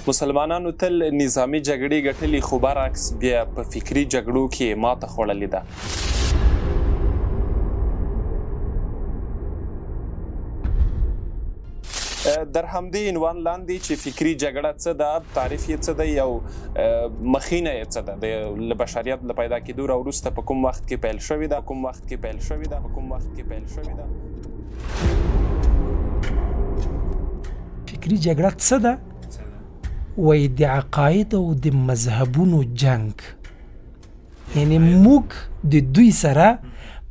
مسلمانانو تل نظامی جګړې ګټلې خو برعکس بیا په فکري جګړو کې ماته خوړلې ده. در همدې عنوان لاندې چې فکري جګړه څه ده، تعریف یې څه دی او مخینه یې څه ده، د بشریت له پیدا کېدو راوروسته په کوم وخت کې پیل شوې ده. فکري جګړه څه ده؟ وایي د عقاید او د مذهبونو جنگ، یعنی موږ د دوی سره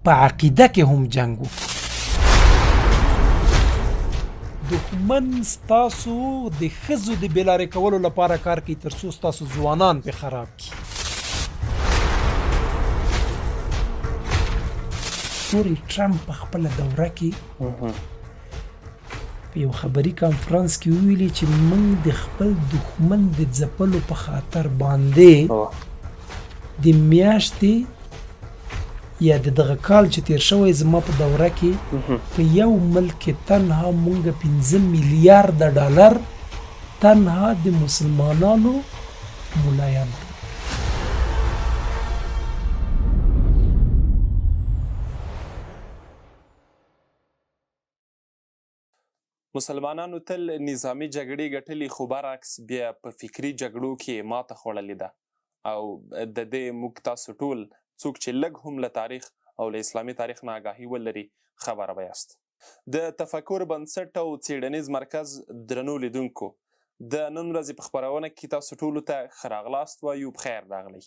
په عقیده کې هم جنگ وکړو. دښمن ستاسو د ښځو د بېلارې کولو لپاره کار کوي تر څو ستاسو ځوانان پې خراب کړي. ډونالډ ټرمپ په خپله دوره کې په یو خبري کانفرانس کې وویلي چې موږ د خپل دښمن د ځپلو په خاطر باندې د میاشتې یا د دغه کال چې تیر شوی زما په دوره کې په یو ملک کې تنها مونږ 15 میلیارد ډالر تنها د مسلمانانو ملایان. مسلمانانو تل نظامی جګړې ګټلې خو برعکس بیا په فکري جګړو کې ماته خوړلې ده او د دې موږ تاسو ټول څوک چې لږ هم له تاریخ او له اسلامي تاریخ نه آګاهي ولري خبره به یاست. د تفکر بنسټ او څیړنیز مرکز درنو لیدونکو، د نن ورځې په خپرونه کې تاسو ټولو ته ښه راغلاست وایو، بخیر راغلی.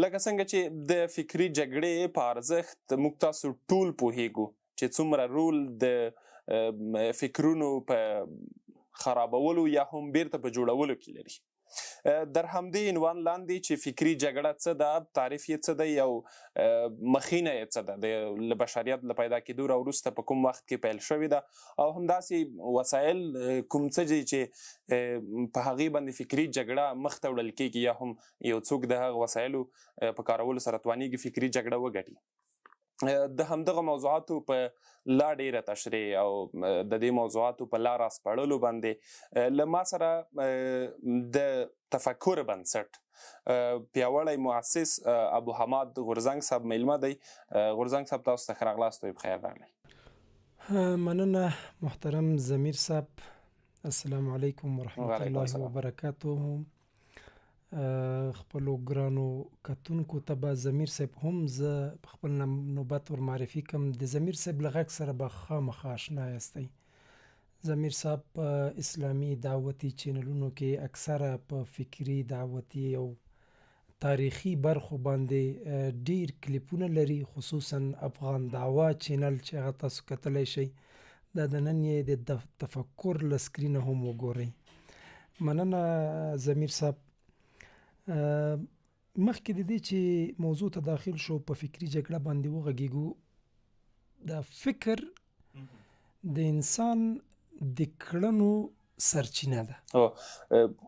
لکه څنګه چې د فکري جګړې په ارزښت موږ تاسو ټول پوهیږو چې څومره رول د فکرونو په خرابولو یا هم بیرته په جوړولو کې لري. در همدې عنوان لاندې چې فکري جګړه څه ده، تعریف یې څه دی او مخینه یې څه ده، د بشریت له پیدا کېدو راوروسته په کوم وخت کې پیل شوې ده او همداسې وسایل کوم څه دي چې په هغې باندې فکري جګړه مخته وړل کېږي یا هم یو څوک د هغه وسایلو په کارولو سره توانېږي فکري جګړه وګټي. د همدغه موضوعاتو په لا ډیره تشریح او د دې موضوعاتو په لا راسپړلو باندې له ما سره د تفکر بنسټ پیاوړی مؤسس ابو حماد غورزنګ صاحب میلمه دی. غورزنګ صاحب تاسو ته ښه راغلاست وایو، بخیر راغلی. مننه محترم ضمیر صاحب، السلام علیکم ورحمت الله وبرکاته. خپلو ګرانو کتونکو ته به ضمیر صاحب هم زه په خپل نوبت ور معرفي کړم. د ضمیر صاحب له غږ سره به خامخا اشنا یاستئ. ضمیر صاحب په اسلامي دعوتي چینلونو کې اکثره په فکري دعوتي او تاریخي برخو باندې ډیر کلیپونه لري، خصوصا افغان دعوا چینل چې هغه تاسو کتلی شئ. دا د نن یې د تفکر له سکرینه هم وګورئ. مننه ضمیر صاحب. مخکې د دې چې موضوع ته داخل شو په فکري جګړه باندې وغږیږو، دا فکر د انسان د کړنو سرچینه ده.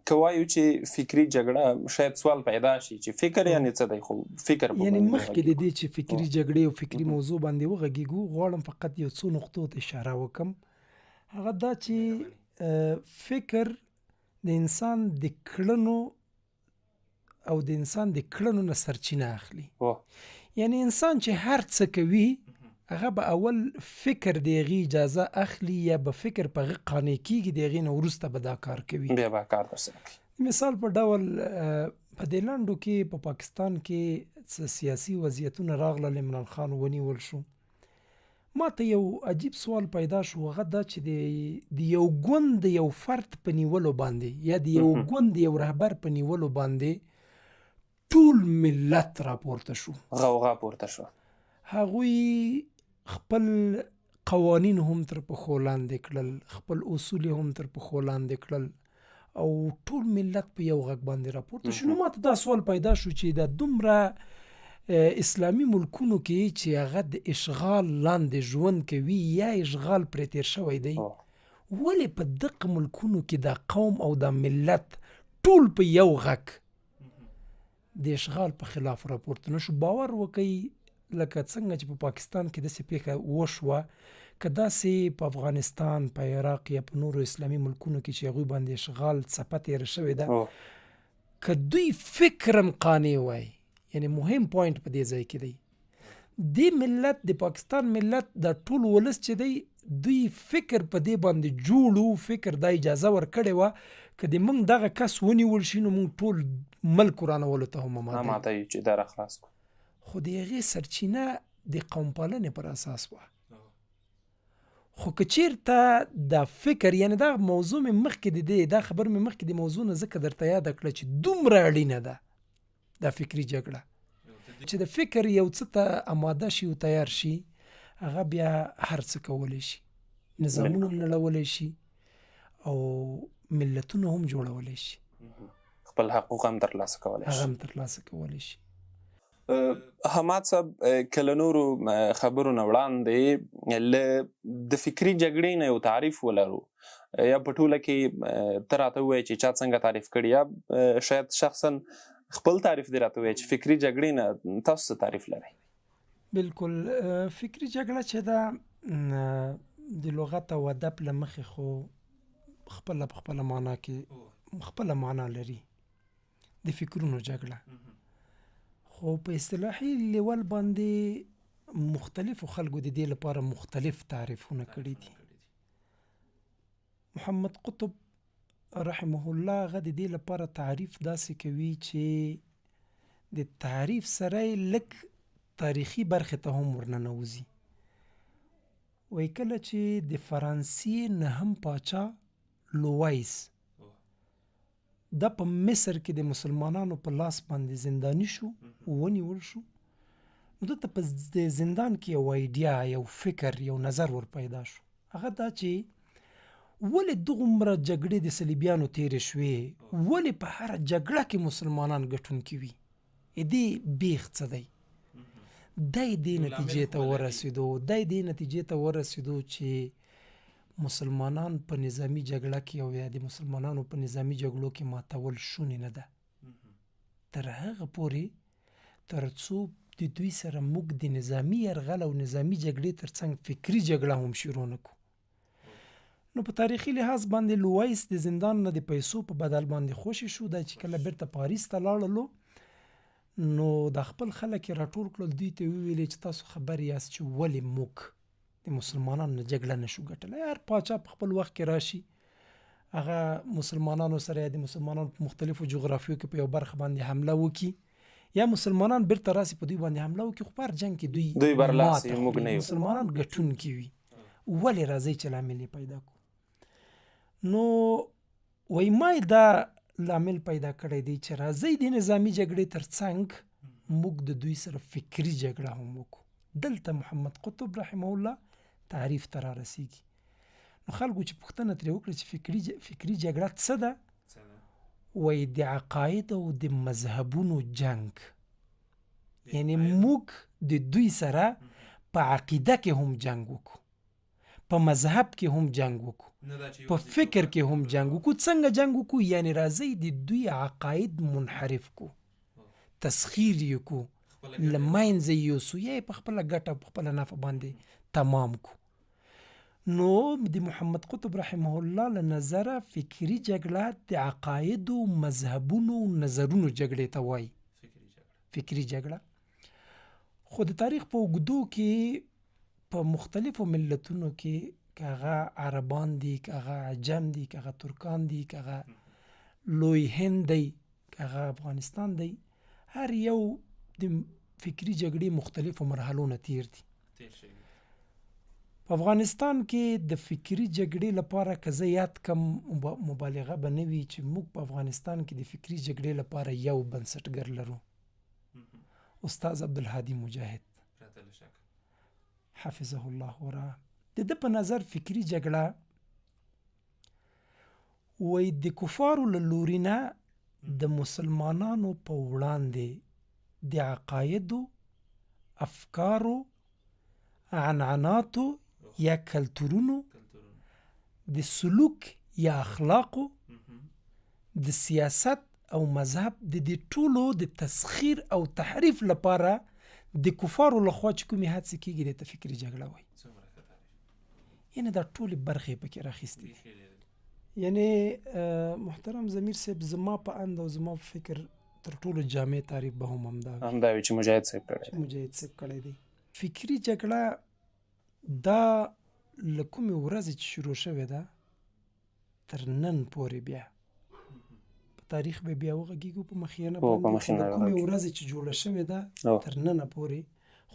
که وایو چې فکري جګړه شاید سوال پیدا شي چې فکر یعنې څه دی، خو فکر یعنی مخکې د دې چې فکري جګړې او فکري موضوع باندې وغږیږو غواړم فقط یو څو نقطو ته اشاره وکم. هغه دا چې فکر د انسان د کړنو او د انسان د کړنو نه سرچینه اخلي. یعنی انسان چې هر څه کوي هغه به اول فکر د هغې اجازه اخلي یا به فکر په هغه قانع کېږي، د هغې نه وروسته به دا کار کوي، بیا به کار ترسره کوي. مثال په ډول په دې لنډو کې په پاکستان کې څه سیاسي وضعیتونه راغلل، عمران خان ونیول شو. ما ته یو عجیب سوال پیدا شو، هغه دا چې د یو ګوند د یو فرد په نیولو باندې یا د یو ګوند د یو رهبر په نیولو باندې ټول ملت راپورته شو، غوغا پورته شو. هغوی خپل قوانین هم تر پښو لاندې کړل، خپل اصول هم تر پښو لاندې کړل او ټول ملت په یو غږ باندې راپورته شو. نو ما ته دا سوال پیدا شو چې دا دومره اسلامي ملکونو کې چې هغه د اشغال لاندې ژوند کوي یا اشغال پرې تیر شوی دی، ولې په دغه ملکونو کې دا قوم او دا ملت ټول په یو غږ د اشغال په خلاف راپورته نشو؟ باور وکړئ لکه څنګه چې په پاکستان کې داسې پیښه وشوه که داسې په افغانستان، په عراق یا په نورو اسلامي ملکونو کې چې هغوی باندې اشغال څپه تېره شوې ده، که دوی فکرم قانع وای، یعنی مهم پوینټ په دې ځای کې دی، دې ملت د پاکستان ملت د ټول ولس چې دی دوی فکر په دې باندې جوړ، فکر دا اجازه ورکړې وه که د موږ دغه کس ونیول شي نو موږ ټول ملک ورانولو ته هم آماده ماته یو چې دا راخلاص کړو. خو د هغې سرچینه د قوم پالنې پر اساس وه. خو که چېرته دا فکر، یعنی دا موضوع مې مخکې د دې دا خبر مې مخکې د موضوع نه ځکه درته یاده کړه چې دومره اړینه ده دا فکري جګړه، چې د فکر یو څه ته آماده شي او تیار شي، هغه بیا هر څه کولی شي، نظامونه هم نړولی شي او ملتونه هم جوړولی شي، خپل حقوق هم ترلاسه کولی هغه شي. هم ترلاسه کولی شي. حماد صاحب که له نورو خبرو نه وړاندې له د فکري جګړې نه یو تعریف ولرو، یا په ټوله کې ته راته ووایې چې چا څنګه تعریف کړي، یا شاید شخصا خپل تعریف دې راته ووایې چې فکري جګړې نه تاسو څه تعریف لرئ؟ بالکل فکري جګړه چې ده د لغت او ادب له مخې خو خپله په خپله معنا کې خپله معنا لري، د فکرونو جګړه. خو په اصطلاحي لیول باندې مختلفو خلکو د دې لپاره مختلف تعریفونه کړي دي. محمد قطب رحمه الله هغه د دې لپاره تعریف داسې کوي چې د تعریف سره یې لږ تاریخي برخې ته هم ورننوځي. وایي کله چې د فرانسې نهم پاچا لوویس دا په مصر کې د مسلمانانو په لاس باندې زنداني شو، ونیول شو، نو دلته په زندان کې یو ایډیا، یو فکر، یو نظر ور پیدا شو. هغه دا چې ولې دومره جګړې د صلیبیانو تېرې شوې، ولې په هره جګړه کې مسلمانان ګټونکي وي، دې بیخ څه دی؟ دی دې نتیجې ته ورسېدو چې مسلمانان په نظامی جګړه کې او یا د مسلمانانو په نظامی جګړو کې ماتول شونې نه ده، تر هغه پورې تر څو د دوی سره موږ د نظامی یرغل او نظامی جګړې ترڅنګ فکري جګړه هم شروع نه کړو. نو په تاریخي لحاظ باندې لوویس د زندان نه د پیسو په بدل باندې خوشي شو. دا چې کله بیرته پاریس ته لاړلو نو د خپل خلک یې راټول کړل، دوی ته وویلې چې تاسو خبر یاست چې ولې موږ د مسلمانانو نه جګړه نشو ګټلی. هر پاچا په خپل وخت کې راشي، هغه مسلمانانو سره یا د مسلمانانو په مختلفو جغرافیو کې په یو برخه باندې حمله وکړي، یا مسلمانان بیرته راسي په دوی باندې حمله وکړي، خو په هر جنګ کې دوی برلاسي موږ نه یو، مسلمانان ګټونکي وي. ولې راځئ چې لامل یې پیدا کړو؟ نو وایي ما دا لامل پیدا کړی دی چې راځئ د نظامي جګړې ترڅنګ موږ د دوی سره فکري جګړه هم وکړو. دلته محمد قطب رحمه الله تعریف ته را رسیږي. نو خلکو چې پوښتنه ترې وکړه چې فکري جګړه څه ده، وایي د عقاید او د مذهبونو جنگ، یعنی موږ د دوی سره په عقیده کې هم جنگ وکړو، په مذهب کې هم جنگ وکړو، په فکر کې هم جنگ وکړو. څنګه جنگ وکړو؟ یعنی راځئ د دوی عقاید منحرف کو، تسخیر یې کو، له منځه یې یوسو، یا یې په خپله ګټه په خپله نفع باندې تمام کو. نو د محمد قطب رحمه الله له نظره فکري جګړه د عقایدو، مذهبونو، نظرونو جګړې ته وایي، فکري جګړه. خو د تاریخ په اوږدو کې په مختلفو ملتونو کې، که هغه عربان دي، که هغه عجم دي، که هغه ترکان دي، که هغه لوی هند دی، که هغه افغانستان دی، هر یو د فکري جګړې مختلفو مرحلو نه تیر دي. په افغانستان کې د فکري جګړې لپاره که زه یاد کم، مبالغه به نه وي چې موږ په افغانستان کې د فکري جګړې لپاره یو بنسټګر لرو، استاد عبدالهادي مجاهد حفظه الله ورعاه. د ده په نظر فکري جګړه وایي د کفارو له لوري نه د مسلمانانو په وړاندې د عقایدو، افکارو، عنعناتو یا کلتورونو، د سلوک یا اخلاقو، د سیاست او مذهب د دې ټولو د تسخیر او تحریف لپاره د کفارو لخوا چې کومې هڅې کېږي دې ته فکري جګړه وایي. یعنی دا ټولې برخې پکې راخیستې دي. یعنی محترم ضمیر صاحب زما په اند او زما په فکر تر ټولو جامع تعریف به هم همدا وي چې مجاهد صاحب کړی چې مجاهد صاحب کړی دی. فکري جګړه دا له کومې ورځې چې شروع شوې ده تر نن پورې بیا په تاریخ به بیا وغږېږو په مخینه باندې د کومې ورځې چې جوړه شوې ده تر ننه پورې،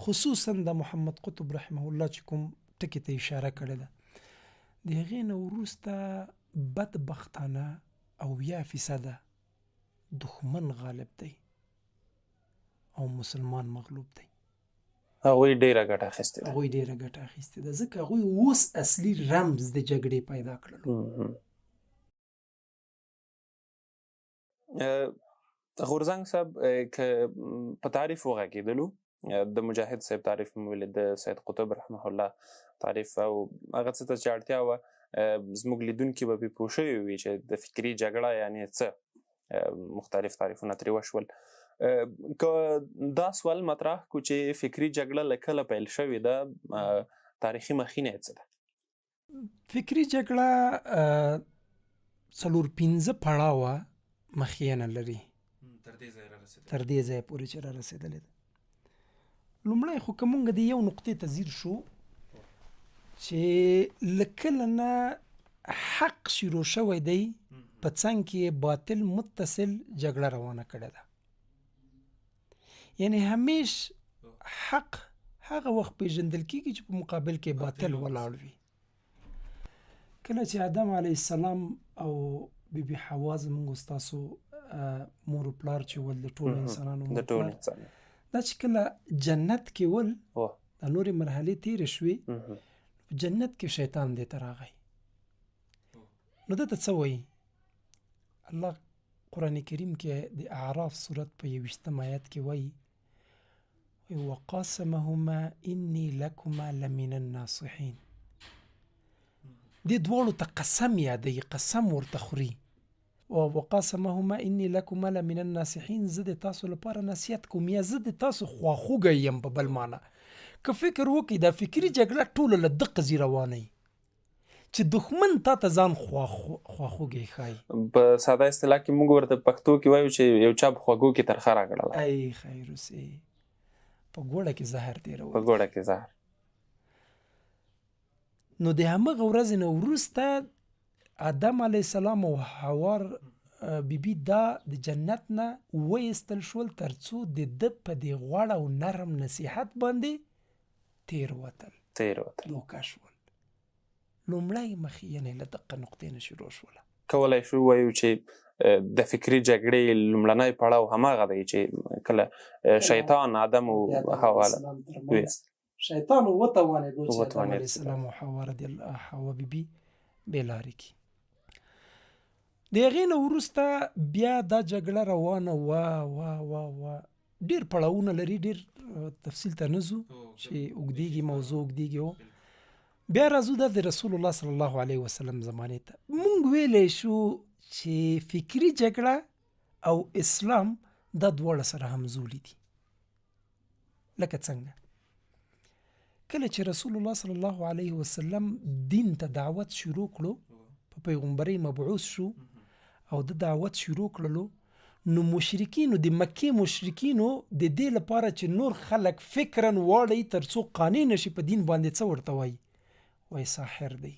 خصوصا د محمد قطب رحمه الله چې کوم ټکي ته اشاره کړې ده، د هغې نه وروسته بدبختانه 80% دښمن غالب دی او مسلمان مغلوب دی. هغوی ډېره ګټه اخیستې ده. ځکه هغوی اوس اصلي رمز د جګړې پیدا کړلو. غورزنګ صاحب که په تعریف وغږېدلو، د مجاهد صاحب تعریف مو ویلې، د سید قطب رحمه الله تعریف، او هغه څه ته چې اړتیا وه زموږ لیدونکي به پرې پوه شوي وي چې د فکري جګړه یعنې څه، مختلف تعریفونه ترې وشول. که دا سوال مطرح کړو چې فکري جګړه له کله پیل شوې ده، تاریخي مخینه یې څه ده؟ فکري جګړه 4-5 پړاوه مخینه لري تر دې ځایه پورې چې را رسېدلې ده. لومړی خو که مونږ د یو نقطې ته ځیر شو چې له کله نه حق شروع شوی دی په څنګ کې باطل متصل جګړه روانه کړې ده. یعنی همیش حق هغه وخت پیژندل کېږي چې په مقابل کې باطل ولاړ وي. کله چې آدم علیه السلام او بی بی حوا زموږ ستاسو مور و پلار چې ول د ټولو انسانانو مور و پلار، دا چې کله جنت کې ول د نورې مرحلې تېرې شوې، جنت کې شیطان دې ته راغی. نو ده ته څه وایي؟ الله قرآن کریم کې د اعراف صورت په 21 آیت کې وایي وقاسمهما انی لکما لمن الناصحین. دې دواړو ته قسم یادوي، قسم ورته خوري. وقاسمهما انی لکما لمن الناصحین، زه د تاسو لپاره نصیحت کوم یا زه د تاسو خواخوږی یم. په بل معنا که فکر وکړئ دا فکري جګړه ټوله له ده قضیې روانه وي چې دښمن تا ته ځان خواخوږی ښایي. په ساده اصطلاح کې موږ ورته پښتو کې وایو چې یو چا په خوږو کې ترخه راکړله. ای خیر اوسې، په ګوړه کې زهر تېروي. په ګوړه کې زهر. نو د همغه ورځې نه وروسته آدم علیه السلام او حوا بیبي دا د جنت نه وایستل شول تر څو د ده په دې غوړ او نرم نصیحت باندې تیر وتل دوکه شول. لومړی مخینه له دقه نقطې نه شروع شوله. کولی شو وایو چې د فکري جګړې لومړنی پړاو هماغه دی چې کله شیطان آدم او حوا شیطان وتوانېدو چې آدم علیه السلام او حوا بیبي بېلارې کړي. د هغې نه وروسته بیا دا جګړه روانه وه ډېر پړاوونه لري، ډېر تفصیل ته نه ځو چې اوږدېږي، موضوع اوږدېږي. بیا راځو دا د رسول الله صلی الله علیه وسلم زمانې ته. مونږ ویلی شو چې فکري جګړه او اسلام دا دواړه سره همزولي دي. لکه څنګه کله چې رسول الله صلی الله علیه وسلم دین ته دعوت شروع کړو، په پیغمبرۍ مبعوث شو او د دعوت شروع کړلو، نو مشرکینو د مکې مشرکینو د دې لپاره چې نور خلک فکرن واړی تر څو قانع نشي په دین باندې، څه ورته وایي ساحر دی،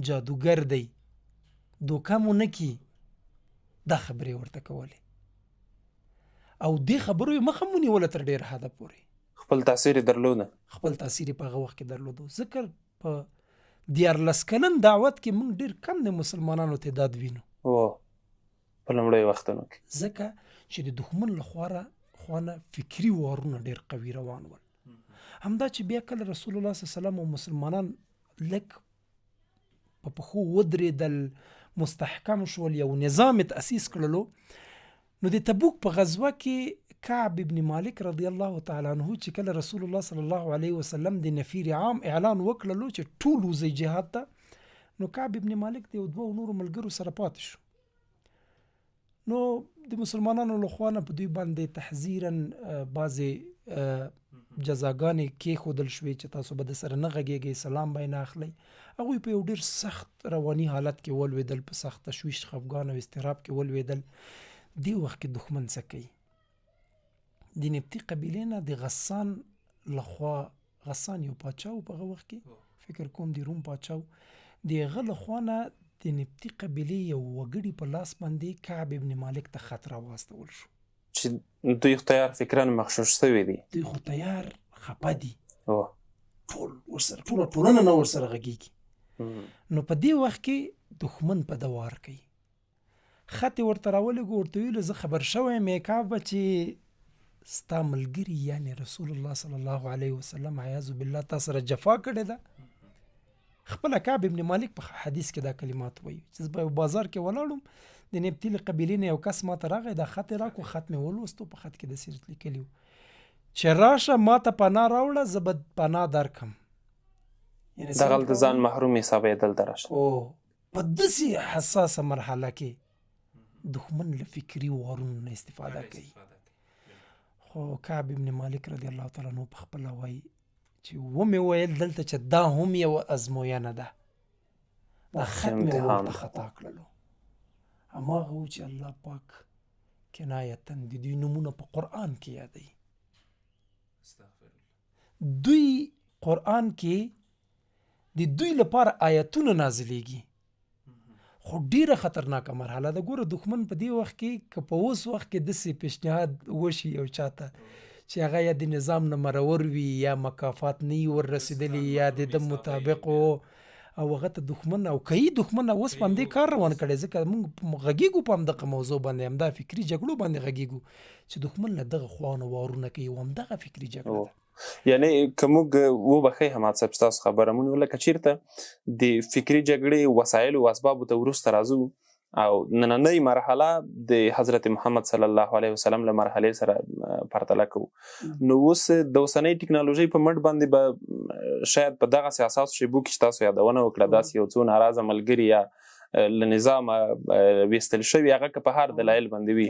جادوګر دی، دوکه مو نه کي. دا خبرې ورته کولې او دې خبرو یې مخه مو نیوله تر ډېر حده پورې. خپل تاثیر یې درلوده. خپل تاثیر یې په هغه وخت کې درلوده. ځکه په 14 کلن دعوت کې موږ ډېر کم د مسلمانانو تعداد وینو په لومړیو وختونو کې، ځکه چې د دښمن له خوانه فکري وارونه ډېر قوي روان ول. همدا چې بیا کله رسول الله صلی الله علیه وسلم او مسلمانان لږ په پښو ودرېدل، مستحکم شول، یو نظام تأسیس کړلو، نو د تبوک په غزوه کې کعب ابن مالک رضی الله تعالی عنه چې کله رسول الله صلی الله علیه وسلم د نفیر عام اعلان وکړلو چې ټول وځئ جهاد ته، نو کعب ابن مالک د 2 نورو ملګرو سره پاتې شو. نو د مسلمانانو له خوا نه په دوی باندې تحذیرا بعضې جزاګانې کېښودل شوې چې تاسو به د سره نه غږېږئ، سلام به یې نه اخلئ. هغوی په یو ډېر سخت رواني حالت کې ولوېدل، په سخت تشویش، خفګان او اضطراب کې ولوېدل. دې وخت کې دښمن څه کوي؟ د نبطي قبیلې نه د غسان لخوا، غسان یو پاچا و په هغه وخت کې، فکر کوم د روم پاچا و، د هغه لخوا نه د نبطي قبیلې یو وګړي په لاس باندې کعب ابن مالک ته خط راواستول شو. چې دوی خو تیار فکران مغشوش سوي دي، دوی خو تیار خپه دي، او ټول ورسره، ټوله ټولنه نه ورسره غږېږي. نو په دې وخت کې دښمن په دوار کوي. خط یې ورته راولېږو، ورته ویلو زه خبر شوی یم کعبه چې ستا ملګري یعنې رسول الله صلی الله علیه وسلم عیاذ بالله تا سره جفا کړې ده. خپله کعب ابن مالک په حدیث کې دا کلمات وایي چې زه په بازار کې ولاړم، د نبطي له قبیلې نه یو کس ما ته راغی، دا خط یې راکړو، خط مې ولوستو، په خط کې داسې لیکلي وو چې راشه ما ته پناه راوړه، زه به پناه درکم. دغلته ځان محروم حسابوې، دلته راشه. او په داسې حساسه مرحله کې دښمن له فکري وارونو نه استفاده کوي. خو کعب ابن مالک رضی الله تعالی عنه په خپله وایي چې ومې ویل دلته چې دا هم یو ازموینه ده، دا خط مې ورته خطا کړلو. هماغه و چې الله پاک کنایتا د دوی نومونه په قرآن کې یادوي. دوی قرآن کې د دوی لپاره آیتونه نازلیږي، خو ډیره خطرناکه مرحله ده. ګوره دښمن په دې وخت کې که په اوس وخت کې داسې پیشنهاد وشي یو چاته چې هغه یا د نظام نه مرور وي یا مکافات نه وي ور رسېدلي یا د ده مطابق او هغه ته دښمن او کوي دښمن اوس په همدې کار روان کړی، ځکه موږ غږېږو په همدغه موضوع باندې، همدا فکري جګړو باندې غږېږو چې دښمن له دغه خواونه وارونه کوي او همدغه فکري جګړه ده. یعنې که موږ وبښئ حماد صاحب ستاسو خبره مونږ لکه چېرته د فکري جګړې وسایلو او اسبابو ته وروسته راځو او نننۍ مرحله د حضرت محمد صلی الله علیه وسلم له مرحلې سره پرتله کوو، نو اوس د اوسنۍ ټکنالوژۍ په مټ باندې به شاید په دغسې اساسو شیبو کې چې تاسو یادونه وکړه داسې یو څو ناراضه ملګري یا له نظامه ویستل شوي هغه که په هر دلایل باندې وي،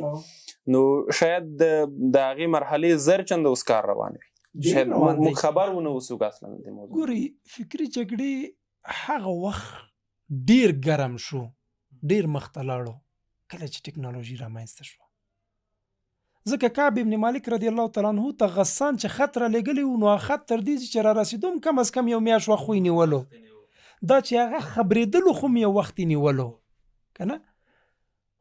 نو شاید د هغې مرحلې زر چنده اوس کار روان وي، شاید موږ خبر ونه اوسو اصلا د موضوع. ګورئ فکري جګړې هغه وخت ډیر ګرم شو، ډیر مخته لاړو کله چې ټکنالوژي رامنځته شوه. ځکه کعب ابن مالک رضی الله تعالی عنه ته غسان چې خط را لېږلی و، نو هغه خط تر دې چې را رسېدو هم کم از کم یو میاشت وخت خو یې نیولو، دا چې هغه خبرېدلو خو یو وخت یې نیولو که نه.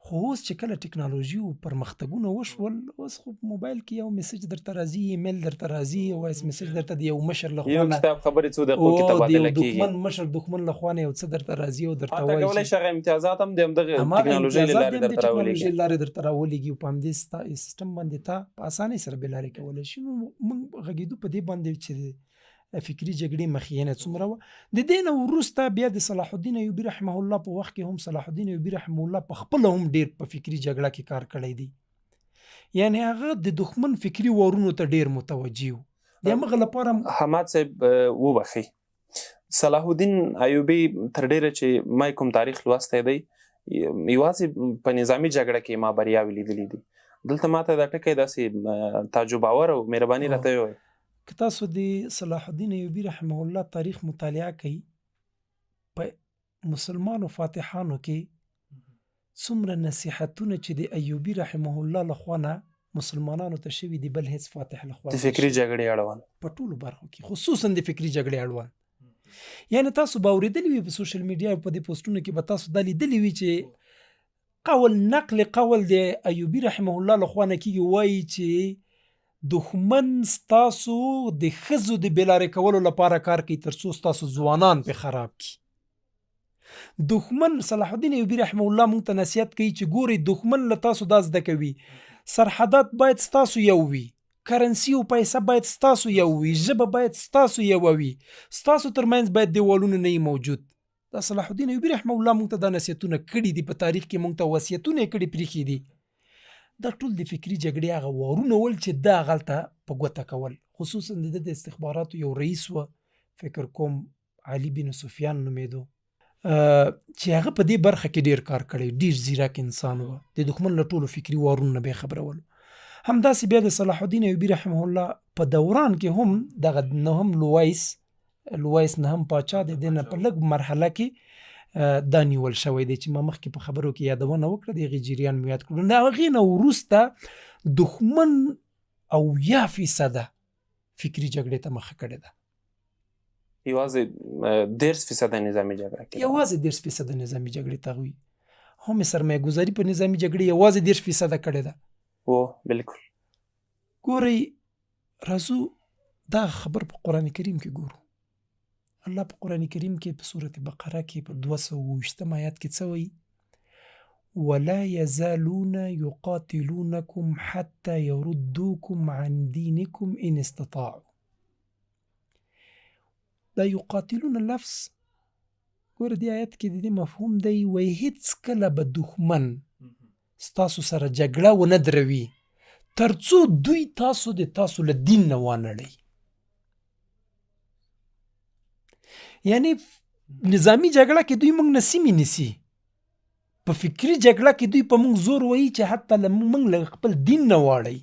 خو اوس چې کله ټکنالوژي او پرمختګونه وشول، اوس خو موبایل کې یو میسج درته راځي، ایمیل درته راځي، وایس میسج درته د یو مشر له خوا یو کتاب خبرې څو دقیقو کې تبادله کېږي، دښمن له خوا نه یو څه درته راځي او درته وایي حتی کولی شي هغه امتیازات هم د همدغه ټکنالوژۍ له لارې درته راولېږي او په همدې سیسټم باندې تا په اسانۍ سره بېلارې کولی شي. نو موږ غږېدو په دې باندې چې فکري جګړې مخینه څومره وه. د دې نه وروسته بیا د صلاح الدین ایوبي رحمه الله په وخت کې هم صلاح الدین ایوبي رحمه الله په خپله هم ډېر په فکري جګړه کې کار کړی دی، یعنې هغه د دښمن فکري وارونو ته ډېر متوجه و. د همغه لپاره حماد صاحب وبښئ، صلاح الدین ایوبي تر ډېره چې ما کوم تاریخ لوستی دی یوازې په نظامي جګړه کې ما بریاوې لیدلې دي. دلته ما ته دا ټکی داسې تعجب آور او مهرباني راته ووایئ که تاسو د صلاح الدین ایوبي رحمه الله تاریخ مطالعه کوئ، په مسلمانو فاتحانو کې څومره نصیحتونه چې د ایوبي رحمه الله لخوا نه مسلمانانو ته شوي دي، بل هیڅ فاتح لخوا د فکري جګړې اړوند په ټولو برخو کې، خصوصا د فکري جګړې اړوند. یعنې تاسو به اورېدلي وي په سوشل میډیا په دې پوسټونو کې به تاسو دا لیدلي وي چې قول نقل قول د ایوبي رحمه الله لخوا نه کېږي، وایي چې دښمن ستاسو د ښځو د بېلارې کولو لپاره کار کوي تر څو ستاسو ځوانان پې خراب کړي. دښمن صلاح الدین ایوبي رحمه الله موږ ته نصیحت کوي چې ګورئ دښمن له تاسو دا زده کوي سرحدات باید ستاسو یو وي، کرنسي او پیسه باید ستاسو یو وي، ژبه باید ستاسو یو وي، ستاسو ترمنځ باید دیوالونه نه وي موجود. دا صلاح الدین ایوبي رحمه الله موږ ته دا نصیحتونه کړي دي، په تاریخ کې موږ ته وصیتونه یې کړي پرېښي دي. دا ټول د فکري جګړې هغه وارونه ول چې دا هغلته په ګوته کول. خصوصا د ده د استخباراتو یو رئیس و، فکر کوم علي بن سفیان نومېدو، چې هغه په دې برخه کې ډېر کار کړی، ډېر ځیرک انسان و، د دښمن له ټولو فکري وارونو نه به یې خبرولو. همداسې بیا د صلاح الدین ایوبي رحمه الله په دوران کې هم دغه نهم لویس نهم پاچا د دې نه په لږ مرحله کې دا نیول شوی دی چې ما مخکې په خبرو کې یادونه وکړه د هغې جریان مو یاد کړو. د هغې نه وروسته دښمن 80% فکري جګړې ته مخه کړې ده. یوازې 10% نظامي جګړه کې یوازې 10% نظامي جګړې ته هغوی هم سرمایه ګذاري په نظامي جګړې یوازې 10% کړې ده. بالکل. ګورئ راځو دا خبر په قرآن کریم کې ګورو. الله په قرآن کریم کې په سورة بقره کې په 220 آیات کې څه وایي؟ ولا يزالون يقاتلونكم حتى يردوكم عن دينكم ان استطاعوا. دا یقاتلون لفظ ګوره دې آیت کې د دې مفهوم دی وایي هیڅ کله به دښمن ستاسو سره جګړه ونه دروي تر څو دوی تاسو د تاسو له دین نه وانړئ. یعنی نظامی جګړه کې دوی موږ نسیمې نیسي، په فکري جګړه کې دوی په موږ زور وایي چې حتی موږ له خپل دین نه واړئ.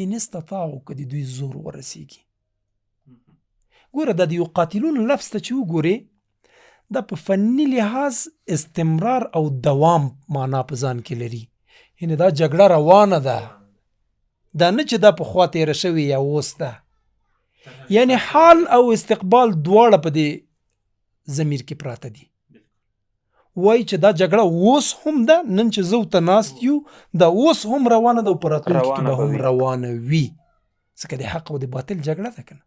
ان استطاعوا که د دوی زور ورسیږي. ګوره دا د یقاتلون لفظ ته چې وګورې دا په فني لحاظ استمرار او دوام معنا په ځان کې لري. یعنی دا جګړه روانه ده، دا نه چې دا پخوا تېره شوې یا اوس ده. یعنی حال او استقبال دواړه په دې ضمیر کې پراته دي. وایي چې دا جګړه اوس هم ده، نن چې زه ورته ناست یو دا اوس هم روانه ده او په راتلونکي کې به هم روانه وي، ځکه د حق او د باطل جګړه ده که نه.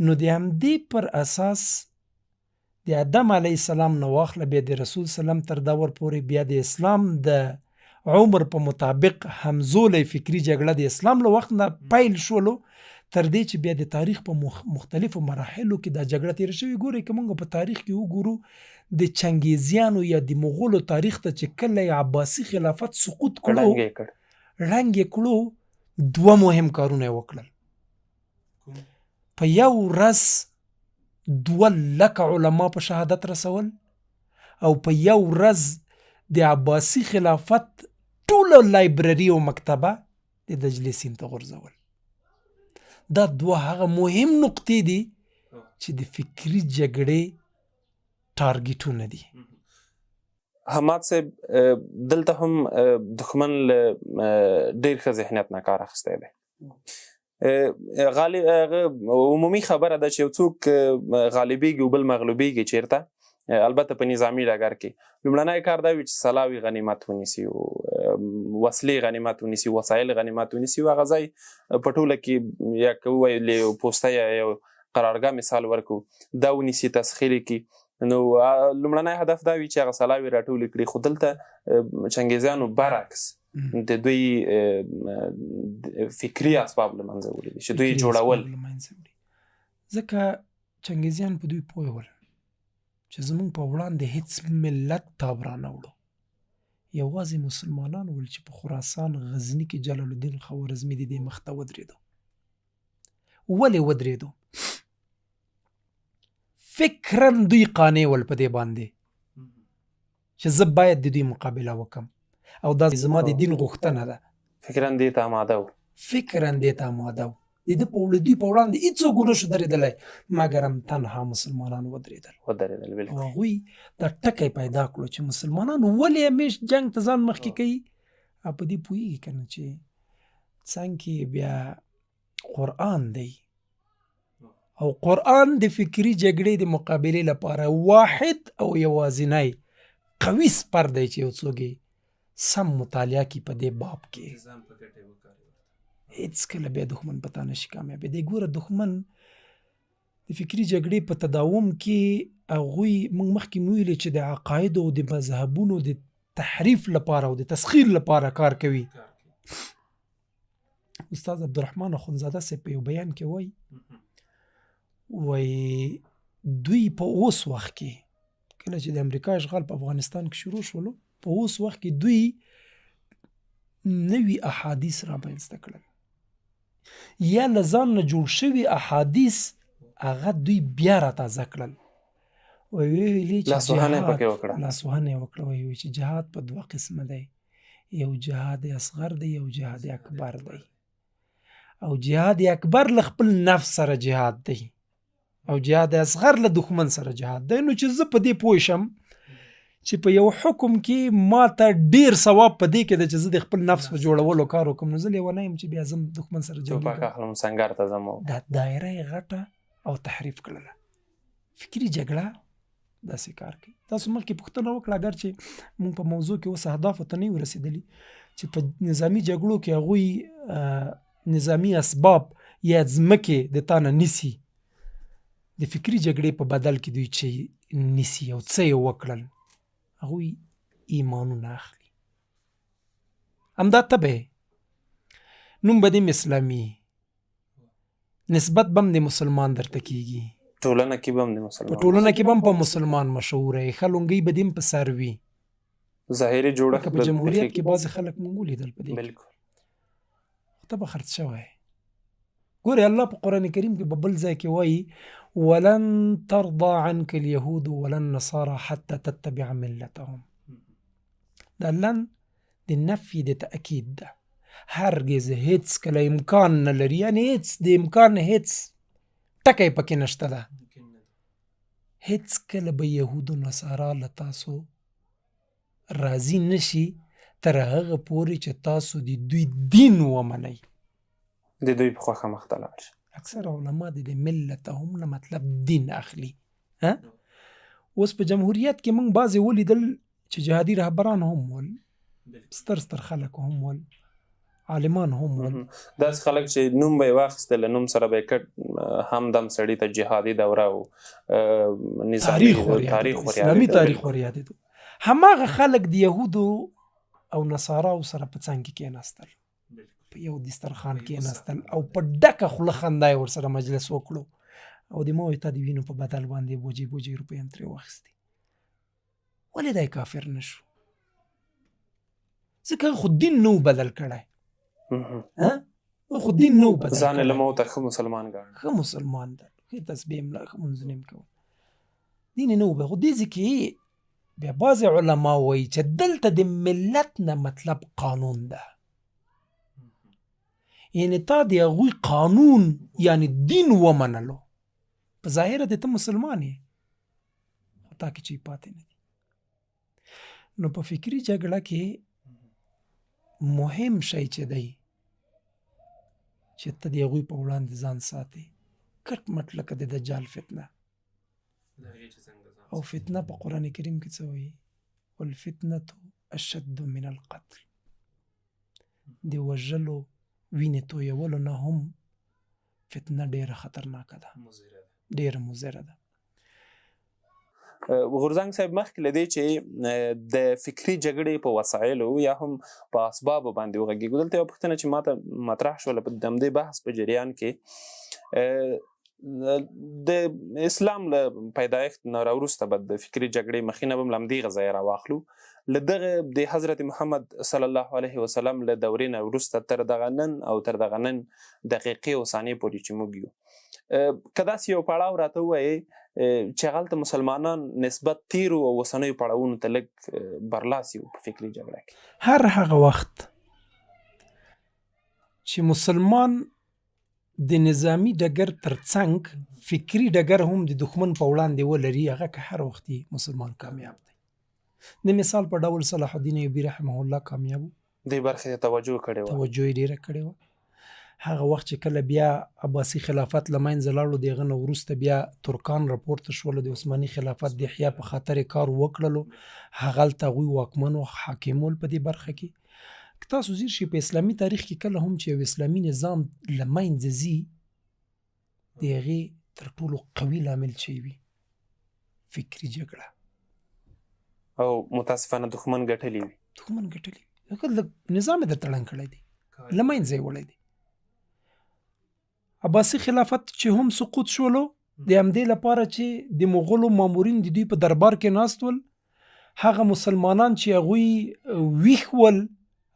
نو د همدې پر اساس د آدم علیه السلام نه واخله بیا د رسول سلام تر دور پورې بیا د اسلام د عمر په مطابق همزولی فکري جګړه د اسلام له وخت نه پیل شولو تر دې چې بیا د تاریخ په مختلفو مراحلو کې دا جګړه تېره شوې. ګورئ که موږ په تاریخ کې وګورو د چنګیزیانو یا د مغولو تاریخ ته چې کله عباسي خلافت سقوط کړو ړنګ یې کړو، 2 مهم کارونه یې وکړل. په یو ورځ 2 لکه علما په شهادت رسول او په یو ورځ د عباسي خلافت ټوله لایبرري او مکتبه د دجلې سیند ته غورځول. دا 2 هغه مهم نقطې دي چې د فکري جګړې ټارګټونه دي. حماد صاحب دلته هم دښمن له ډېر ښه ذهنیت نه کار اخیستی دی. عمومي خبره ده چې یو څوک غالبېږي او بل مغلوبېږي چېرته، البته په نظامي ډګر کې لومړنی کار دا وي چې سلاوي غنیمت ونیسي، وسلې غنیمت ونیسي، وسایل غنیمت ونیسي او هغه ځای په ټوله کې یا که وویل یو پوسته یا یو قرارګاه مثال ورکړو دا ونیسي، تسخیر کړي. نو لومړنی هدف دا وي چې هغه سلاوي راټولې کړي. خو دلته چنګیزیانو برعکس د دوی فکري اسباب له منځه وړي دي چې دوی جوړول. ځکه چنګیزیان په دوی پوه ول چې زمونږ په وړاندې هیڅ ملت تاب را نه وړو، یوازې مسلمانان ول چې په خراسان غزني کې جلال الدین خوارزمي د دې مخ ته ودرېدو. ولې ودرېدو؟ فکراً دوی قانع ول په دې باندې چې زه باید د دوی مقابله وکم او دا زما د دین غوښتنه ده. فکراً دې ته آماده و. د ده په دوی په وړاندې هېڅوک ونه شو درېدلی مګر هم تنها مسلمانان ودرېدل. او هغوی دا ټکی پیدا کړو چې مسلمانان ولې همیش جنګ ته ځان مخکې کوي. په دې پوهېږي که نه چې څنګ کې بیا قرآن دی او قرآن د فکري جګړې د مقابلې لپاره واحد او یوازینی قوي سپر دی چې یو څوک سم مطالعه کړي په دې باب کې هیڅ کله بیا دښمن په تا نشي کامیابېدی. ګوره دښمن د فکري جګړې په تداوم کې هغوی موږ مخکې ویلې چې د عقایدو او د مذهبونو د تحریف لپاره او د تسخیر لپاره کار کوي. استاد عبدالرحمن اخونزاده صاحب په یو بیان کې وایي دوی په اوس وخت کې کله چې د امریکا اشغال په افغانستان کې شروع شولو په اوس وخت کې دوی نوي احادیث را منځته کړل یا له ځان نه جوړ شوي احادیث هغه دوی بیا را تازه کړل. ویلي چې لاسوهنه یې وکړه. وایي چې جهاد په 2 قسمه دی، یو جهاد اصغر دی، یو جهاد اکبر دی. او جهاد اکبر له خپل نفس سره جهاد دی او جهاد اصغر له دښمن سره جهاد دی. نو چې زه په دې پوه شم چې په یو حکم کې ما ته ډیر ثواب په دې کې ده چې زه د خپل نفس په جوړولو کار وکړم، نو زه لیونی یم چې بیا زم دښمن سره ټوپک جنګېږم. اخلم سنګر ته ځم. دا دایره یې غټه او تحریف کړله. فکري جګړه داسې کار کوي. تاسو مخکې پوښتنه وکړه، اگر چې موږ په موضوع کې اوس اهدافو ته نه یو رسېدلي، چې په نظامي جګړو کې هغوی نظامي اسباب یا ځمکې د تا نه نیسي، د فکري جګړې په بدل کې دوی چې نیسي او څه یې وکړل، هغوی ایمانونه اخلي. همدا تبه نوم به دې اسلامي، نسبت بم د مسلمان درته کېږي، ټولنه کې به هم د په مسلمان ټولنه کې به هم په مسلمان مشهوره یې، ښه لونګۍ به دې هم په سر وي. ظاهري جوړښت لکه په جمهوریت کې بعضې خلک مونږ ولیدل په دې کې، بالکل ته به خرڅ شوی. ګورې الله په قرآن کریم کې په بل ځای کې وایي ولن ترضى عنك اليهود ولا النصارى حتى تتبع ملتهم. دا لن د نفي د تأکید ده، هرگز هیڅ کله امکان نه لري، یعنی هیڅ د امکان هیڅ ټکی پکې نشته ده، هیڅ کله به یهود و نصارا له تاسو راضي نشي تر هغه پورې چې تاسو د دوی دین ومنئ. د دوی په خوښه مخته لاړ شي. اکثر علما د ملتهم نه مطلب دین اخلي. اوس په جمهوریت کې موږ بعضې ولیدل چې جهادي رهبران هم ول، ستر خلک هم ول، عالمان هم ول. داسې خلک چې نوم به یې واخیسته، له نوم سره به یې کټ همدم سړي ته جهادي دوره او نظامي تاریخ اسلامي تاریخ ور یادېدو. هماغه خلک د یهودو او نصاراو سره په څنګ کې کېناستل، په یو دسترخوان کېناستل او په ډکه خوله خندا یې ورسره مجلس وکړو او د ما وایي تا د وینو په بدل باندې بوجې روپۍ هم ترې واخیستې. ولې دی کافر نه شو؟ ځکه خو دین نو بدل کړی، خو دین نو بدل ځان یې له کړی، موته ښه مسلمان ګاڼه، ښه مسلمان ده، ښه تسبیح ملا، ښه مونځونه یې کوي، دین یې نو به. خو دې ځای کې بیا بعضې علما وایي چې دلته د ملت نه مطلب قانون ده، یعنی تا د هغوی قانون یعنی دین ومنلو، په ظاهره د ته مسلمان یې، خو تا کې چې پاتې نه دي. نو په فکري جګړه کې مهم شی چې دی چې ته د هغوی په وړاندې ځان ساتې، کټ مټ لکه د دجال فتنه. او فتنه په قرآن کریم کې څه وایي؟ والفتنة اشد من القتل. د وژلو وینې تویولو نه هم فتنه ډیره خطرناکه ده، ډیره مضره ده. غورځنګ صاحب مخکې له دې چې د فکري جګړې په وسایلو یا هم په اسبابو باندې وغږېږو، دلته یوه پوښتنه چې ماته مطرح شوله په همدې بحث په جریان کې، د اسلام له پیدایښت نه راوروسته به د فکري جګړې مخینه به هم له همدې ځایه راواخلو، له دغه د حضرت محمد صلی الله علیه وسلم له دورې نه وروسته تر دغه نن او تر دغه نن دقیقې او ثانیې پورې چې موږ یو، که داسې یو پړاو راته ووایې چې هغلته مسلمانان نسبت تیرو او اوسنیو پړاوونو ته لږ برلاسی وو په فکري جګړه کې، هر هغه وخت چې مسلمان د نظامی ډګر ترڅنګ فکري ډګر هم د دښمن په وړاندې ولري، هغه که هر وخت مسلمان کامیاب دی. د مثال په ډول صلاح الدین ایوبي رحمه الله کامیاب و، دې برخې ته توجه کړې وه، توجه یې ډېره کړې وه. هغه وخت چې کله بیا عباسي خلافت له منځه لاړو، د هغه نه وروسته بیا ترکان راپورته شولو، د عثماني خلافت د احیا په خاطر یې کار وکړلو، هغلته هغوی واکمن و، حاکم ول په دې برخه کې. که تاسو ځیر شئ په اسلامي تاریخ کې کله هم چې یو اسلامي نظام له منځه ځي، د هغې تر ټولو قوي لامل چې وي فکري جګړه، او متاسفانه دښمن ګټلې وي، دښمن ګټلې وي، ځکه نظام یې در تړن کړی دی، له منځه یې وړی دی. عباسي خلافت چې هم سقوط شولو، د همدې لپاره چې د مغولو مامورین د دوی په دربار کې ناست ول، هغه مسلمانان چې هغوی ویښ ول،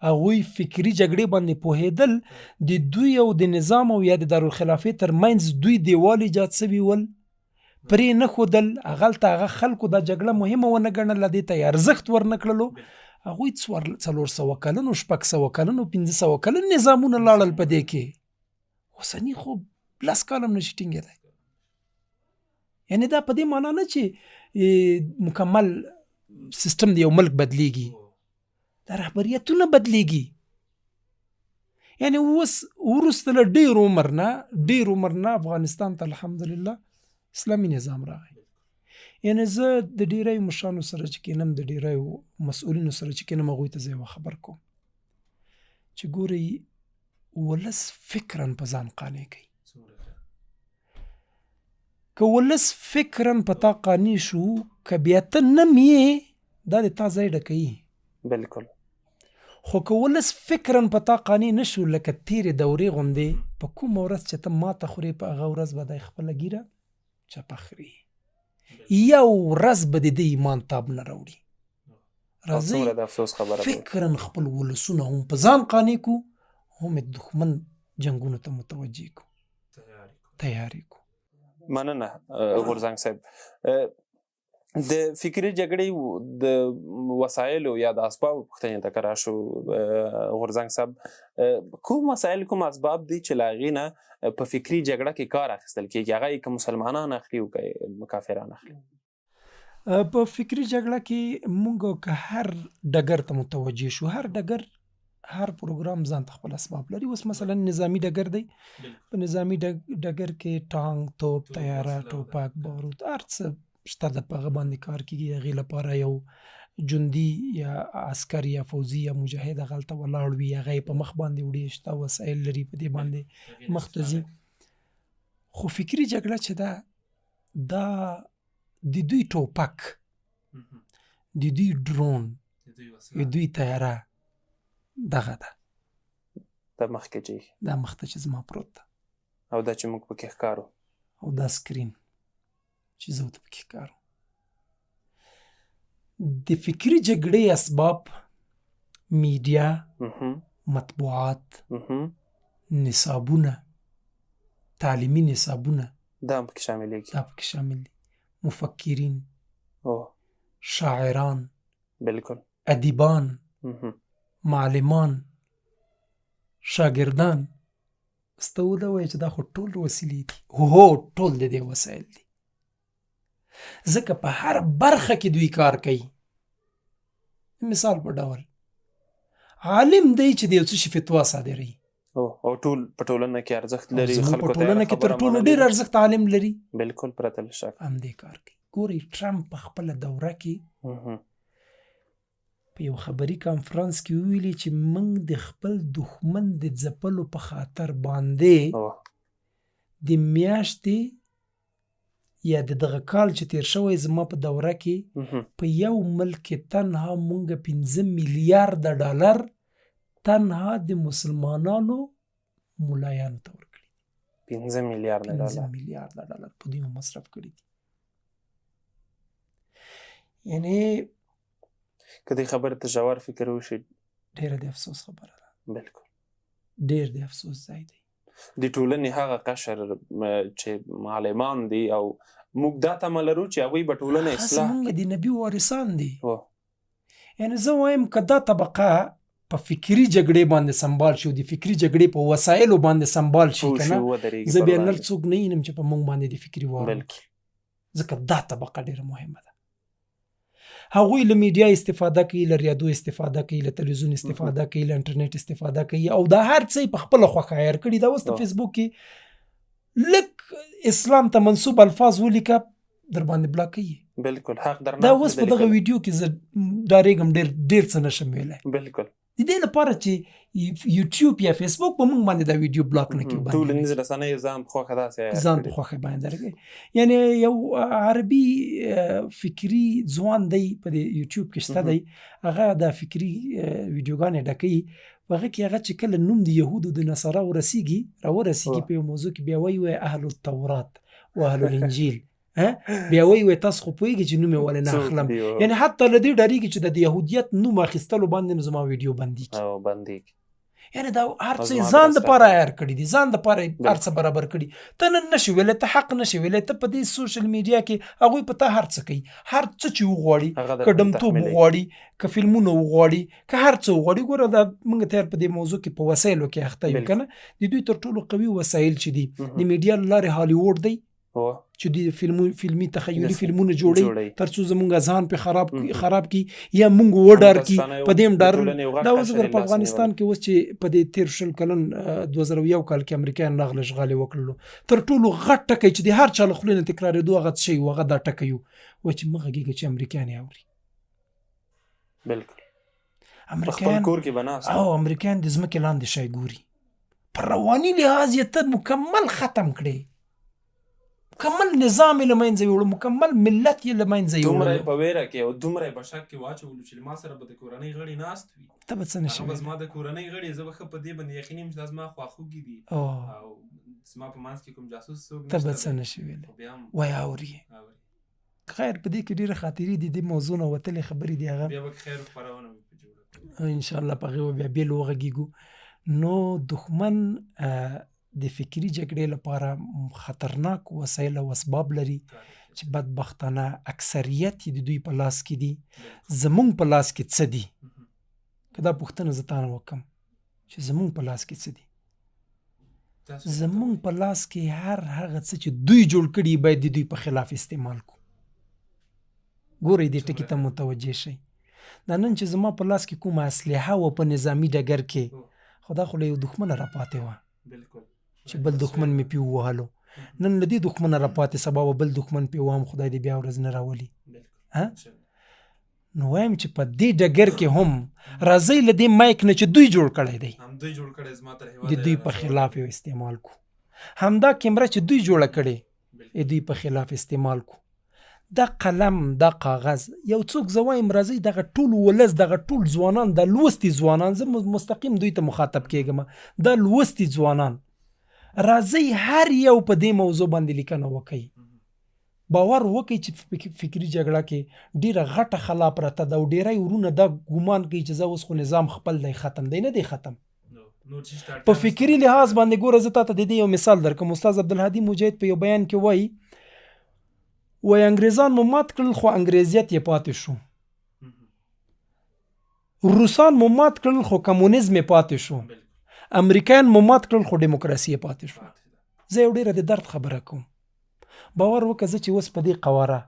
هغوی فکري جګړې باندې پوهېدل، د دوی او د نظام او یا د دارالخلافې تر منځ دوی دیوال ایجاد سوي ول، پرې نه ښودل، هغلته هغه خلکو دا جګړه مهمه ونه ګڼله، دې ته یې ارزښت ورنه کړلو، هغوی 400 کلن او 600 کلن او 500 کلن نظامونه لاړل په دې کې، اوسني خو 10 کال هم نشي ټینګېدی. یعنې دا په دې معنا نه چې مکمل سیستم د یو ملک بدلیږي، دا رهبریتونه بدلیږي. یعنی اوس وروسته له ډېر عمر نه افغانستان ته الحمدلله اسلامي نظام راغی. یعنی زه د ډېریو مشرانو سره چې کینم، د ډېریو مسؤلینو سره چې کینم، هغوی ته زه یوه خبر کوم چې ګورئ ولس فکراً په ځان قانع کوي. که ولس فکراً په تا قانع شو، که بیا ته نم یې، دا د تا ځای ډکوي. بالکل. خو که ولس فکراً په تا قانع نشو، لکه تیرې دورې غوندې، په کومه ورځ چې ته ماته خورې، په هغه ورځ به دی خپله ګیره چپه خوري. یو ورځ به د دې ایمان تاب نه راوړي. راځئ فکراً خپل ولسونه هم په ځان قانع کو، هم دښمن جنګونو ته متوجه کو، تیاری کو. مننه غورځنګ صاحب. د فکري جګړې د وسایلو یا د اسبابو پوښتنې ته که راشو غورځنګ صاحب، کوم وسایل، کوم اسباب دي چې له هغې نه په فکري جګړه کې کار اخیستل کېږي؟ هغه یې که مسلمانان اخلي او که کافران اخلي؟ په فکري جګړه کې موږ که هر ډګر ته متوجه شو، هر ډګر، هر پروګرام ځان ته خپل اسباب لري. اوس مثلا نظامی ډګر دی، په نظامی ډګر کې ټانک، توپ، تیاره، ټوپک، بارود، هر څه شته ده، په هغه باندې کار کېږي. هغې لپاره یو جندي یا عسکر یا فوزي یا مجاهد هغلته ولاړ وي، هغه یې په مخ باندې وړي، شته وسایل لري، په دې باندې مخ ته ځي. خو فکري جګړه چې ده، دا د دوی ټوپک، د دوی ډرون، د دوی تیاره دغه ده، دا مخکې چې دا مخته چې زما پروت ده، او دا چې موږ پکې ښکارو، او دا سکرین چې زه ورته پکې ښکارو. د فکري جګړې اسباب میډیا، مطبوعات، نصابونه، تعلیمي نصابونه، دا هم پکې شاملېږي. دا پکې شامل دي. مفکرین، شاعران، بالکل، ادیبان، معلمان، شاګردان. سته ودوایي چې دا خو ټول وسیلې دي. هو، ټول د دې وسایل دي، ځکه په هر برخه کې دوی کار کوي. مثال په ډول عالم دی چې د یو څه شي فتوا صادروي، او ټول په ټولنه کې ارزښت لري، خلکو په ټولنه کې تر ټولو ډېر ارزښت عالم لري. بالکل، پرته له شک همدې کار کوي. ګورئ ټرمپ په خپله دوره کې په یو خبري کانفرانس کې وویلي چې موږ د خپل دښمن د ځپلو په خاطر باندې د میاشتې یا د دغه کال چې تیر شوی زما په دوره کې په یو ملک کې تنها مونږ 5 میلیارده ډالر تنها د مسلمانانو ملایانو ته ورکړي. 15 میلیارده ډالر په دوی مصرف کړي دي. یعنی که دې خبره ته ژور فکر وشي، ډېره د افسوس خبره ده. بالکل، ډېر د افسوس ځای دی. د ټولنې هغه قشر چې معلمان دي، او موږ دا تمه لرو چې هغوی به ټولنه اصلاح کړي. د نبي وارثان دي. یعنی زه وایم که دا طبقه په فکري جګړې باندې سمبال شي، د فکري جګړې په وسایلو باندې سمبال شي، کنه زه بیا نر څوک نه ینم چې په موږ باندې د فکري وار وکړي، ځکه دا طبقه ډېره مهمه ده. هغوی له میډیا استفاده کوي، له ریادو استفاده کوي، له تلویزیون استفاده کوي، له انټرنیټ استفاده کوي، او دا هر څه په خپله خوښه عیار کړي. دا اوس د فیسبوک کې لږ اسلام ته منسوب الفاظ ولیکه در باندې بلاک کوي. بالکل، حق درنه. دا اوس په دغه ویډیو کې زه ډارېږم، ډېر څه نشم ویلی. بالکل، د دې لپاره چې یوټیوب یا فیسبوک په موږ باندې دا ویډیو بلاک نه کړي. ټولنیز رسنۍ ځان په خوښه داسې ځان په خوښه باندې درکوي. یعنی یو عربي فکري ځوان دی په دې یوټیوب کې شته دی، هغه دا فکري ویډیوګانې ډکوي. په هغه کې هغه چې کله نوم د یهودو د نصارا راورسیږي په یو موضوع کې بیا وایي اهل التورات و اهل الانجیل، بیا وایي تاسو خو پوهېږئ چې نوم یې ولې نه اخلم. یعنی حتی له دې ډارېږي چې د یهودیت نوم اخیستلو باندې زما ویډیو بندېږي. یعنی دا هر څه زما یې ځان درسته دپاره کړه. عیار کړي دي، ځان دپاره یې هر څه برابر کړي. ته نن نشي ویلی، ته حق نشي ویلی، ته په دې سوشل میډیا کې هغوی په تا هر څه کوي، هر څه چې هغه وغواړي، درته که ډمتوب تحمیلوي. وغواړي، که فلمونه وغواړي، که هر څه وغواړي. ګوره دا موږ تیار په دې موضوع کې په وسایلو کې اخته یو بالکل. که نه. د دوی تر ټولو قوي وسایل چې دي مهم. د میډیا له لارې هالیووډ دی هو چې د فلمي تخیلي د فلمونه جوړي جوړوي. تر څو زمونږ ذهن په مهم. خراب کی یا مونږ وډار کی متاسفانه په دې د ډار. ټولنې یو غټ دا قشر وزګر یې په لاس افغانستان نیولی. کې اوس چې په دې 13 کلن 2001 کال کې امریکایان نغله اشغال وکړلو، تر ټولو غټ ټکی چې د هر چا له خولې نه تکرارېدو هغه څه شی و، هغه دا ټکی و چې مه غږېږه چې امریکایان یې اوري. بالکل په خپل امریکایان کور کې به ناست او امریکایان د ځمکې لاندې شی ګوري. په رواني لحاظ یې ته مکمل ختم کړې، مکمل نظام یې له منځه یوړو، مکمل ملت یې له منځه دومره یوړو. یې په ویره کې او دومره یې په شک کې واچولو چې ما سره به د کورنۍ غړي ناست وي، ته به څه نشي هغه به ویلی. زما د کورنۍ غړي، زه به ښه په دې باندې یقیني یم چې دا زما خواخوږي دي او او زما په منځ کې کوم جاسوس څوک ته به نشته څه دی. نشي ویلی. خو بیا هم وای اوري. اوري. خیر په دې کې ډېره خاطرې دي، د موضوع نه وتلې خبرې دي هغه بیا به خیر خپرونه مې په جوړه کړو. ان شاء الله په هغې به بیا بېل وغږېږو. نو دښمن د فکري جګړې لپاره خطرناک وسایل او اسباب لري چې بدبختانه اکثریت یې د دوی په لاس کې دي. زمونږ په لاس کې څه دي؟ که دا پوښتنه زه تانه وکړم چې زمونږ په لاس کې څه دي؟ تاسو زمونږ په لاس کې هر هغه څه چې دوی جوړ کړي باید د دوی په خلاف استعمال کو. ګورئ دې ټکي ته متوجه شئ. دا نن چې زما په لاس کې کومه اسلحه و په نظامي ډګر کې، خو دا خو له یو دښمنه راپاتې وه بالکل چې بل دښمن مې پې ووهلو. نن له دې دښمنه راپاتې سبا به بل دښمن پې وهم، خدای دې بیا ورځ نه راولي. ها؟ نو وایم چې په دې ډګر کې هم راځئ له دې مایک نه چې دوی جوړ کړی دی هم دوی جوړ کړی زما تر د هېواده دوی یې په رسولی. خلاف یو استعمال کو. همدا کیمره چې دوی جوړه کړې بالکل. د دوی په خلاف استعمال کو. دا قلم، دا کاغذ، یو څوک زه وایم راځئ دغه ټول ولس، دغه ټول ځوانان، دا لوستي ځوانان، زه مستقیم دوی ته مخاطب کېږم، دا لوستي ځوانان راځئ هر یو په دې موضوع باندې لیکنه وکړئ. باور وکړئ چې فکري جګړه کې ډیره غټه خلا پرته ده او ډیری ورونه دا ګمان کوي چې زه اوس خو نظام خپل دی ختم دی. نه دی ختم. په فکري لحاظ باندې ګوره زه تاته د دې یو مثال درکوم. استاد عبدالهادي مجاهد په یو بیان کې وایي انګریزان مو مات کړل خو انګریزیت یې پاتې شو، روسان مو مات کړل خو کمونیزم یې پاتې شو، امریکایان مو مات کړل خو ډیموکراسي یې پاتې شو. زه یو ډیره د درد خبره کوم. باور وکړه زه چې اوس په دې قواره،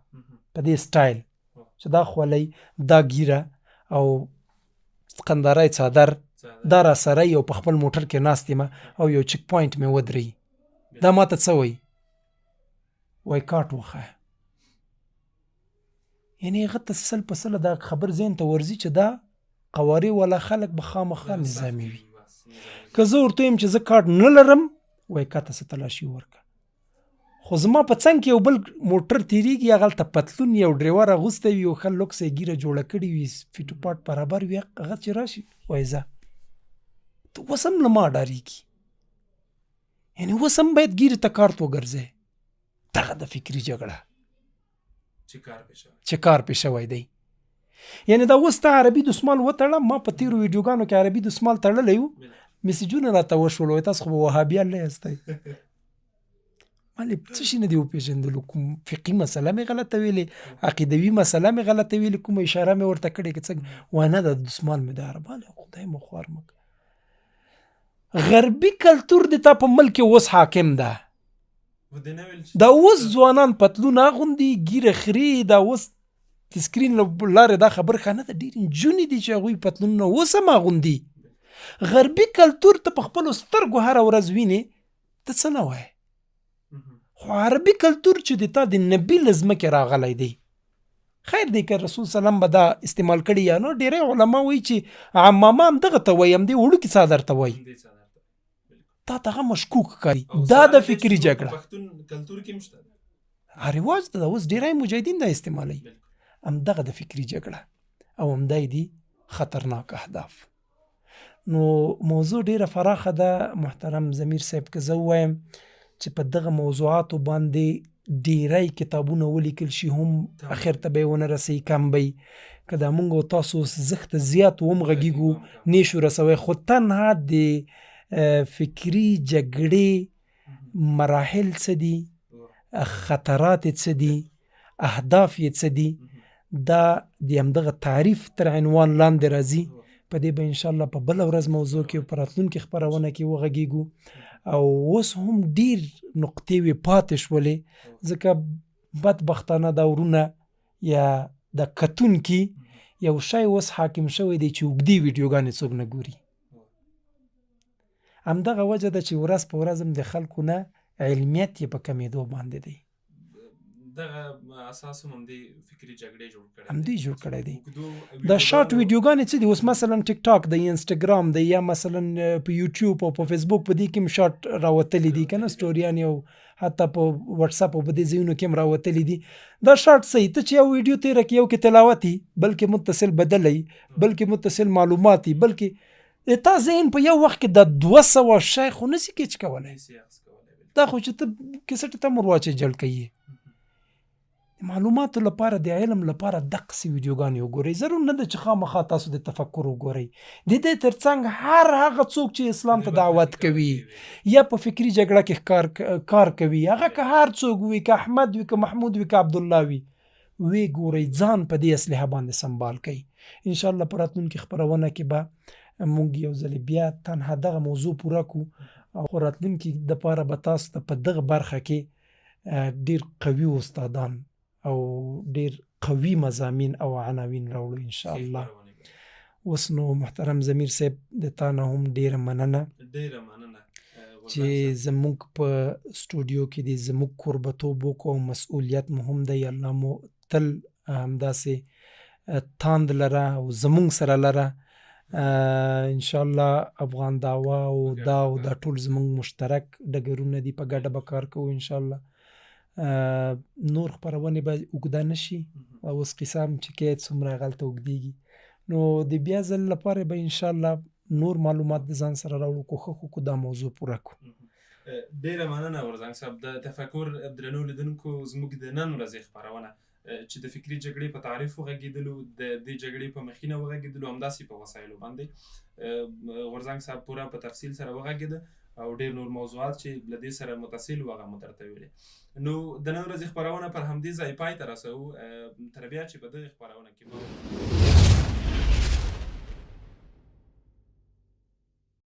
په دې سټایل چې دا خولۍ، دا ګیره او قندارای څادر، دا را سره یو په خپل موټر کې ناست یم او یو چک پوینټ مې ودرېږي، دا ماته څه وایي؟ وایي کاټ وښایه. یعنې هغه ته سل په سله دا خبر ذهن ته ورځي چې دا قوارې والا خلک به خامخا نظامي وي. که زه ورته ویم چې زه کارت نه لرم، وایي کاته څه تلاشي ورکړه. خو زما په څنګ کې یو بل موټر تیریږي، هغلته پتلون یو ډریور اغوستی وي، یو ښه لوکس یې ګیره جوړه کړې وي، فیټو پاټ برابر وي، هغه چې راشي وایي ځه. ته اوس هم له ما ډارېږي. یعنې اوس هم باید ګیرې ته کارت وګرځې. دغه د فکري جګړه چې کار پې شوی دی. یعنې دا اوس ته عربي دسمال وتړه. ما په تیرو ویډیوګانو کې عربي دسمال تړلی و، میسیجونه راته وشول، وایي تاسو خو به وهابیان نه یاستئ. مالې څه شي نه دي وپېژندلو، کوم فقهي مسله مې غلطه ویلې، عقیدوي مسله مې غلطه ویلې، کومه اشاره مې ورته کړې که څه وانه د دسمال مې د عربانو خدای مو خوار مه کړه. غربي کلتور د تا په ملک کې اوس حاکم ده. دا اوس ځوانان پتلون اغوندي، ګیره خري، دا اوس د سکرین له لارې دا خبر ښه نه ده. ډېر نجونې دي چې هغوی پتلونونه اوس هم اغوندي. غربي کلتور ته په خپلو سترګو هره ورځ وینې، ته څه نه وایې. خو عربي کلتور چې د تا د نبي له ځمکې راغلی دی، خیر دی که رسول سلام به دا استعمال کړي یا نو. ډېری علما وایي چې عمامه هم دغه ته وایي، همدې وړوکي څادر ته وایي. تا ته هغه مشکوک ښکاري. دا د فکري جګړه رواج ده. اوس ډېری مجاهدین دا استعمالوي. همدغه د فکري جګړه او همدا دي خطرناک اهداف. نو موضوع ډېره فراخه ده محترم ضمیر صاحب. که زه ووایم چې په دغه موضوعاتو باندې ډیری کتابونه ولیکل شي هم اخر ته به یې ونه رسوي، کم به که دا مونږ او تاسو اوس زښته زیات ومغږیږو نیشو رسوی، خو تنها د فکري جګړې مراحل څه دي، خطرات یې څه دي، اهداف یې څه دي، دا د همدغه تعریف تر عنوان لاندې راځي. په دې به انشاءالله په بله ورځ موضوع کې په راتلونکي خپرونه کې وغږیږو. او اوس هم ډیر نقطې وې پاتې شولې، ځکه بدبختانه دا ورونه یا د کتونکي یو شی اوس حاکم شوی دی چې اوږدې ویډیوګانې څوک نه ګوري. همدغه وجه ده چې ورځ په ورځ هم د خلکو نه علمیت یې په کمېدو باندې دی. دغه اساس هم همدې فکري جګړې جوړ کړی دی. د شارټ ویډیوګانې څه دي، اوس مثلا ټیک ټاک دی، انسټاګرام دی، یا مثلا په یوټیوب او په فیسبوک په دې کې هم شارټ راوتلی دي که نه، سټوریانې او حتی په واتساپ او په دې ځایونو کې هم راوتلی دي. دا شارټ صحیح، ته چې یو ویډیو تېره کړې، یو کې تلاوت وي، بلکې متصل بدله وي، بلکې متصل معلومات وي، بلکې تا ذهن په یو وخت کې د 200 شی خو نسي کیچ کولی. دا خو چې ته کیسټ ته هم ورواچې جړ کوي. معلوماتو لپاره د علم لپاره دقسې ویډیوګانې وګورئ. ضرور نه ده چې خامخا تاسو د تفکر وګورئ. د دې ترڅنګ هر هغه څوک چې اسلام ته دعوت کوي یا په فکري جګړه کې کار کوي، هغه که هر څوک وي، که احمد وي، که محمود وي، که عبدالله وي، وی ګورئ، ځان په دې اسلحه باندې سنبال کوي. انشاءالله په راتلونکي خپرونه کې به مونږ یو ځل بیا تنها دغه موضوع پوره کړو، او راتلونکي دپاره به تاسو ته په دغه برخه کې ډیر قوي استادان او ډیر قوي مضامین او عناوین راوړو انشاءالله. اوس نو محترم ضمیر صاحب د تا نه هم ډیره مننه چې زموږ په سټوډیو کې دې زموږ کوربتوب وکړو، او مسؤلیت مو هم دی. الله مو تل همداسې تاند لره او زموږ سره لره. انشاءالله افغان دعوا او دا ټول زموږ مشترک ډګرونه دي، په ګډه به کار کوو انشاءالله. نور خپرونې به اوږده نه شي، او اوس قصه هم چې کې څومره هغلته اوږدېږي، نو د بیا ځل لپاره به انشاءالله نور معلومات د ځان سره راوړو، کوښښ وکړو دا موضوع پوره کړو. ډیره مننه غورځنګ صاحب. د تفکر درنو لیدونکو، زموږ د نن ورځې خپرونه چې د فکري جګړې په تعریف وغږېدلو، د دې جګړې په مخینه وغږېدلو، همداسې په وسایلو باندې غورځنګ صاحب پوره په تفصیل سره وغږېده، او ډیر نور موضوعات چې له دې سره متصل وو هغه مو درته ویلې. نو د نن ورځې خپرونه پر همدې ځای پای ته رسوو. تر بیا چې په دغې خپرونه کې